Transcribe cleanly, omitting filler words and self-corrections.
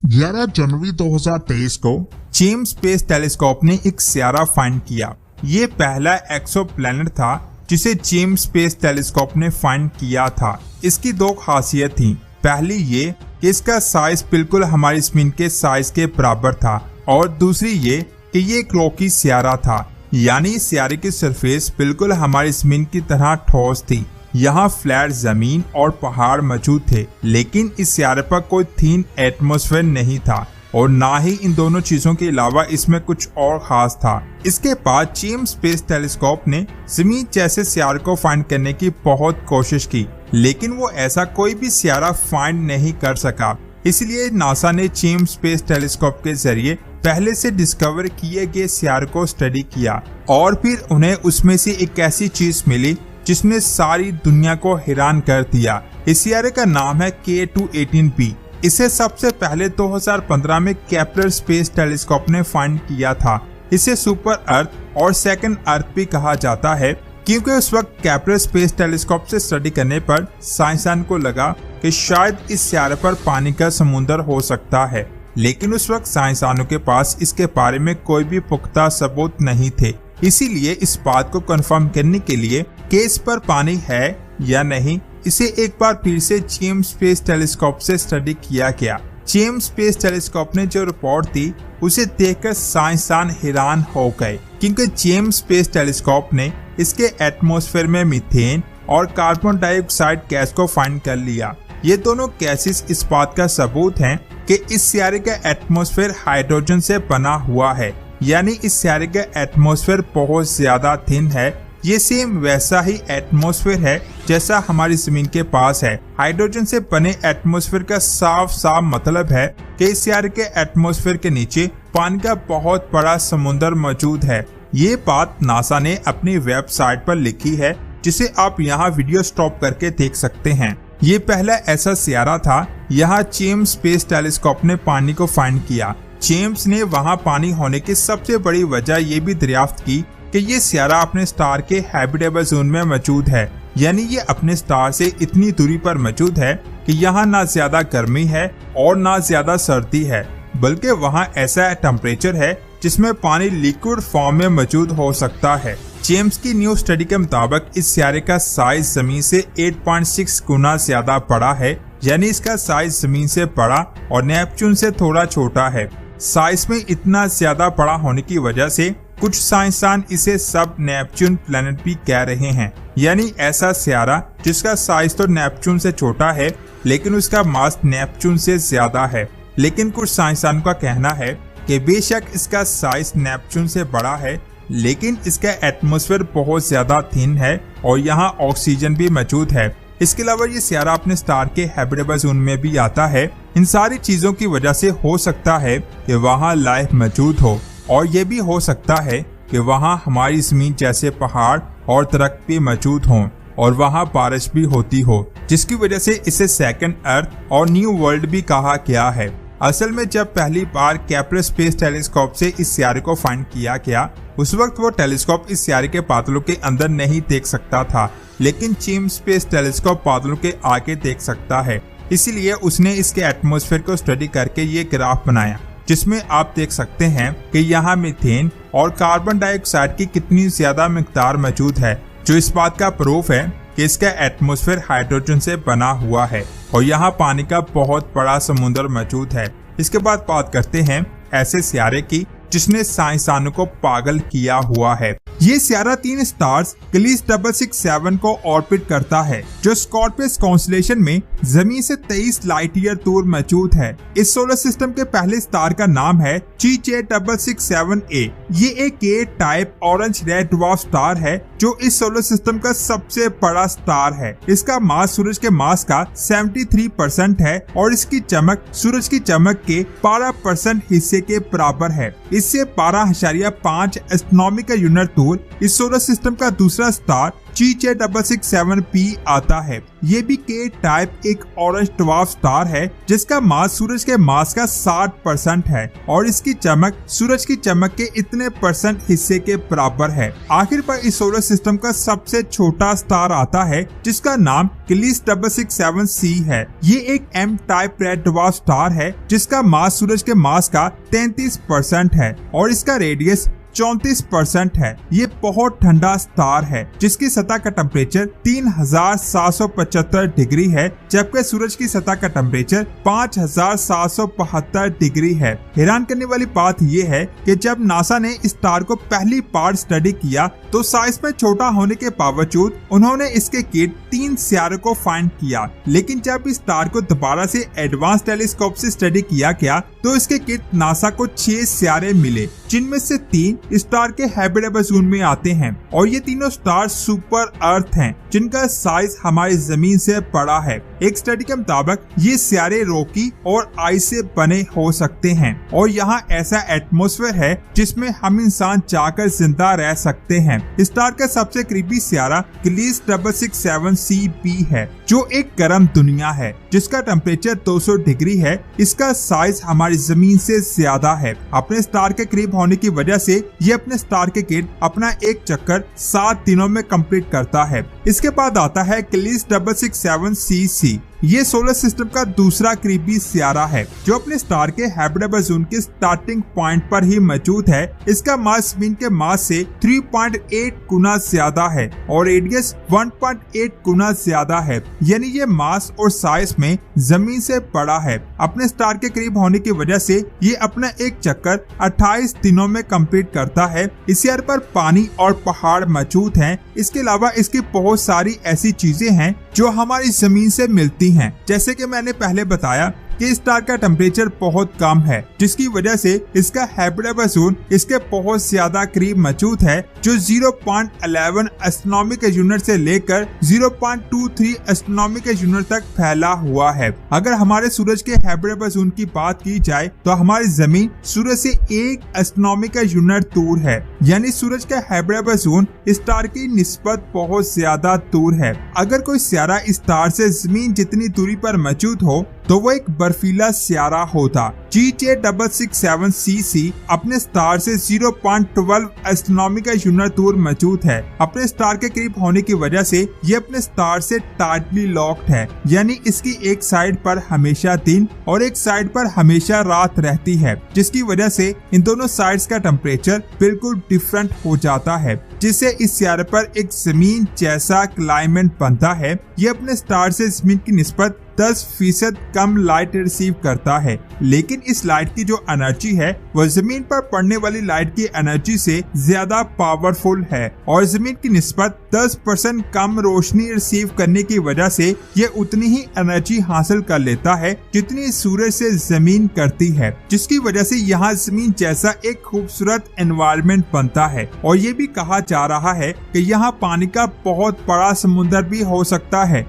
11 जनवरी 2023 को James space telescope ने एक सियारा फाइंड किया। ये पहला एक्सोप्लैनेट था जिसे जेम्स स्पेस टेलीस्कोप ने फाइंड किया था। इसकी दो खासियत थी। पहली ये कि इसका साइज बिल्कुल हमारी जमीन के साइज के बराबर था और दूसरी ये कि ये एक रॉकी सियारा था, यानी इस सियारे की सरफेस बिल्कुल हमारी जमीन की तरह ठोस थी। यहाँ फ्लैट जमीन और पहाड़ मौजूद थे, लेकिन इस सियारे पर कोई थीन एटमॉस्फेयर नहीं था और ना ही इन दोनों चीजों के अलावा इसमें कुछ और खास था। इसके बाद जेम्स स्पेस टेलीस्कोप ने जमीन जैसे सियारे को फाइंड करने की बहुत कोशिश की, लेकिन वो ऐसा कोई भी सियारा फाइंड नहीं कर सका। इसलिए नासा ने जेम्स स्पेस टेलीस्कोप के जरिए पहले से डिस्कवर किए गए सियारे को स्टडी किया और फिर उन्हें उसमें से एक ऐसी चीज मिली जिसने सारी दुनिया को हैरान कर दिया। इस सियारे का नाम है K2-18b। इसे सबसे पहले 2015 में केपलर स्पेस टेलीस्कोप ने फाइंड किया था। इसे सुपर अर्थ और सेकंड अर्थ भी कहा जाता है, क्योंकि उस वक्त केपलर स्पेस टेलीस्कोप से स्टडी करने पर साइंसदान को लगा कि शायद इस सियारे पर पानी का समुद्र हो सकता है, लेकिन उस वक्त साइंसदानों के पास इसके बारे में कोई भी पुख्ता सबूत नहीं थे। इसीलिए इस बात को कंफर्म करने के लिए कि इस पर पानी है या नहीं, इसे एक बार फिर से जेम्स स्पेस टेलीस्कोप से स्टडी किया गया। जेम्स स्पेस टेलीस्कोप ने जो रिपोर्ट दी उसे देखकर साइंसदान हैरान हो गए, क्योंकि जेम्स स्पेस टेलीस्कोप ने इसके एटमॉस्फेयर में मीथेन और कार्बन डाइऑक्साइड गैस को फाइंड कर लिया। ये दोनों गैसेस इस बात का सबूत हैं कि इस सियारे का एटमॉस्फेयर हाइड्रोजन से बना हुआ है, यानी इस सियारे का एटमॉस्फेयर बहुत ज्यादा थिन है। ये सेम वैसा ही एटमॉस्फेयर है जैसा हमारी जमीन के पास है। हाइड्रोजन से बने एटमॉस्फेयर का साफ साफ मतलब है कि इस सियारे के एटमॉस्फेयर के नीचे पानी का बहुत बड़ा समुद्र मौजूद है। ये बात नासा ने अपनी वेबसाइट पर लिखी है, जिसे आप यहाँ वीडियो स्टॉप करके देख सकते हैं। ये पहला ऐसा सियारा था यहाँ जेम्स स्पेस टेलीस्कोप ने पानी को फाइंड किया। जेम्स ने वहाँ पानी होने की सबसे बड़ी वजह ये भी दरियाफ्त की कि ये सियारा अपने स्टार के हैबिटेबल जोन में मौजूद है, यानी ये अपने स्टार से इतनी दूरी पर मौजूद है कि यहाँ ना ज्यादा गर्मी है और ना ज्यादा सर्दी है, बल्कि वहाँ ऐसा टेम्परेचर है जिसमें पानी लिक्विड फॉर्म में मौजूद हो सकता है। जेम्स की न्यू स्टडी के मुताबिक इस सियारे का साइज जमीन से 8.6 गुना ज्यादा बड़ा है, यानी इसका साइज जमीन से बड़ा और नेपच्यून से थोड़ा छोटा है। साइज में इतना ज्यादा बड़ा होने की वजह से कुछ साइंसदान इसे सब नेपच्यून प्लैनेट भी कह रहे हैं, यानी ऐसा सियारा जिसका साइज तो नेपच्यून से छोटा है लेकिन उसका मास नेपच्यून से ज्यादा है। लेकिन कुछ साइंसदान का कहना है कि बेशक इसका साइज नेपच्यून से बड़ा है, लेकिन इसका एटमॉस्फेयर बहुत ज्यादा थिन है और यहाँ ऑक्सीजन भी मौजूद है। इसके अलावा ये सियारा अपने स्टार के हैबिटेबल जोन में भी आता है। इन सारी चीजों की वजह से हो सकता है कि वहाँ लाइफ मौजूद हो और ये भी हो सकता है कि वहाँ हमारी जमीन जैसे पहाड़ और दरख्त भी मौजूद हों और वहाँ बारिश भी होती हो, जिसकी वजह से इसे सेकंड अर्थ और न्यू वर्ल्ड भी कहा गया है। असल में जब पहली बार केपलर स्पेस टेलीस्कोप से इस सियारे को फाइंड किया गया, उस वक्त वो टेलीस्कोप इस सियारे के बादलों के अंदर नहीं देख सकता था, लेकिन जेम्स स्पेस टेलीस्कोप बादलों के आगे देख सकता है। इसीलिए उसने इसके एटमॉस्फेयर को स्टडी करके ये ग्राफ बनाया, जिसमें आप देख सकते हैं कि यहाँ मीथेन और कार्बन डाइऑक्साइड की कितनी ज्यादा मिकदार मौजूद है, जो इस बात का प्रूफ है कि इसका एटमॉस्फेयर हाइड्रोजन से बना हुआ है और यहाँ पानी का बहुत बड़ा समुद्र मौजूद है। इसके बाद बात करते हैं ऐसे सियारे की जिसने साइंसदानों को पागल किया हुआ है। ये सियारा 3 स्टार्स क्लीस 667 को ऑर्बिट करता है, जो स्कॉर्पियस कॉन्स्टेलेशन में जमीन से 23 लाइट ईयर दूर मौजूद है। इस सोलर सिस्टम के पहले स्टार का नाम है GJ667a। ये एक A type orange red dwarf star है, जो इस सोलर सिस्टम का सबसे बड़ा स्टार है। इसका मास सूरज के मास का 73% है और इसकी चमक सूरज की चमक के 12% हिस्से के बराबर है। इससे 12.5 एस्ट्रोनॉमिकल यूनिट दूर इस सोलर सिस्टम का दूसरा स्टार G667P आता है। ये भी K टाइप एक ऑरेंज ड्वार्फ स्टार है जिसका मास सूरज के मास का 60% है और इसकी चमक सूरज की चमक के इतने परसेंट हिस्से के बराबर है। आखिर पर इस सोलर सिस्टम का सबसे छोटा स्टार आता है जिसका नाम क्लीस 667c है। ये एक M type red dwarf star है जिसका मास सूरज के मास का 33% है और इसका रेडियस 34% है। ये बहुत ठंडा स्टार है जिसकी सतह का टेम्परेचर 3775 डिग्री है जबकि सूरज की सतह का टेम्परेचर 5772 डिग्री है। हैरान करने वाली बात यह है कि जब नासा ने इस स्टार को पहली बार स्टडी किया तो साइज में छोटा होने के बावजूद उन्होंने इसके किट 3 सियारों को फाइंड किया, लेकिन जब इस स्टार को दोबारा से एडवांस टेलीस्कोप से स्टडी किया गया तो इसके किट नासा को 6 सियारे मिले जिनमें से 3 स्टार के हैबिटेबल जोन में आते हैं और ये तीनों स्टार सुपर अर्थ हैं जिनका साइज हमारी जमीन से बड़ा है। एक स्टडी के मुताबिक ये सियारे रॉकी और आइस से बने हो सकते हैं और यहाँ ऐसा एटमॉस्फेयर है जिसमें हम इंसान जाकर जिंदा रह सकते हैं। स्टार का सबसे करीबी सियारा क्लीस 667cp है जो एक गर्म दुनिया है जिसका टेम्परेचर 200 डिग्री है। इसका साइज हमारी जमीन से ज्यादा है। अपने स्टार के करीब होने की वजह से ये अपने स्टार के किट अपना एक चक्कर 7 दिनों में कंप्लीट करता है। इसके बाद आता है क्लीस 667cc। ये सोलर सिस्टम का दूसरा करीबी सियारा है जो अपने स्टार के हैबिटेबल जोन के स्टार्टिंग पॉइंट पर ही मौजूद है। इसका मास जमीन के मास से 3.8 गुना ज्यादा है और रेडियस 1.8 गुना ज्यादा है, यानी ये मास और साइज में जमीन से बड़ा है। अपने स्टार के करीब होने की वजह से ये अपना एक चक्कर 28 दिनों में कंप्लीट करता है। इस सियारे पर पानी और पहाड़ मौजूद हैं। इसके अलावा इसकी बहुत सारी ऐसी चीजें हैं जो हमारी जमीन से मिलती हैं। जैसे कि मैंने पहले बताया कि स्टार का टेम्परेचर बहुत कम है जिसकी वजह से इसका हैबिटेबल जोन इसके बहुत ज्यादा करीब मौजूद है जो 0.11 एस्ट्रोनॉमिकल यूनिट से लेकर 0.23 एस्ट्रोनॉमिकल यूनिट तक फैला हुआ है। अगर हमारे सूरज के हैबिटेबल जोन की बात की जाए तो हमारी जमीन सूरज से 1 एस्ट्रोनॉमिकल यूनिट दूर है, यानी सूरज का हैबिटेबल जोन स्टार की निस्बत बहुत ज्यादा दूर है। अगर कोई सियारा स्टार से जमीन जितनी दूरी पर मौजूद हो तो वो एक बर्फीला सियारा होता। G667cc अपने स्टार से 0.12 एस्ट्रोनॉमिकल यूनिट दूर मौजूद है। अपने स्टार के करीब होने की वजह से ये अपने स्टार से टाइटली लॉक्ड है, यानी इसकी एक साइड पर हमेशा दिन और एक साइड पर हमेशा रात रहती है, जिसकी वजह से इन दोनों साइड्स का टेम्परेचर बिल्कुल डिफरेंट हो जाता है, जिससे इस सियारे पर एक जमीन जैसा क्लाइमेट बनता है। ये अपने स्टार से जमीन की निस्बत 10% कम लाइट रिसीव करता है, लेकिन इस लाइट की जो एनर्जी है वह जमीन पर पड़ने वाली लाइट की एनर्जी से ज्यादा पावरफुल है और जमीन की निस्बत 10% कम रोशनी रिसीव करने की वजह से ये उतनी ही एनर्जी हासिल कर लेता है जितनी सूरज से जमीन करती है, जिसकी वजह से यहाँ जमीन जैसा एक खूबसूरत एनवायरनमेंट बनता है। और ये भी कहा जा रहा है कि यहाँ पानी का बहुत बड़ा समुद्र भी हो सकता है।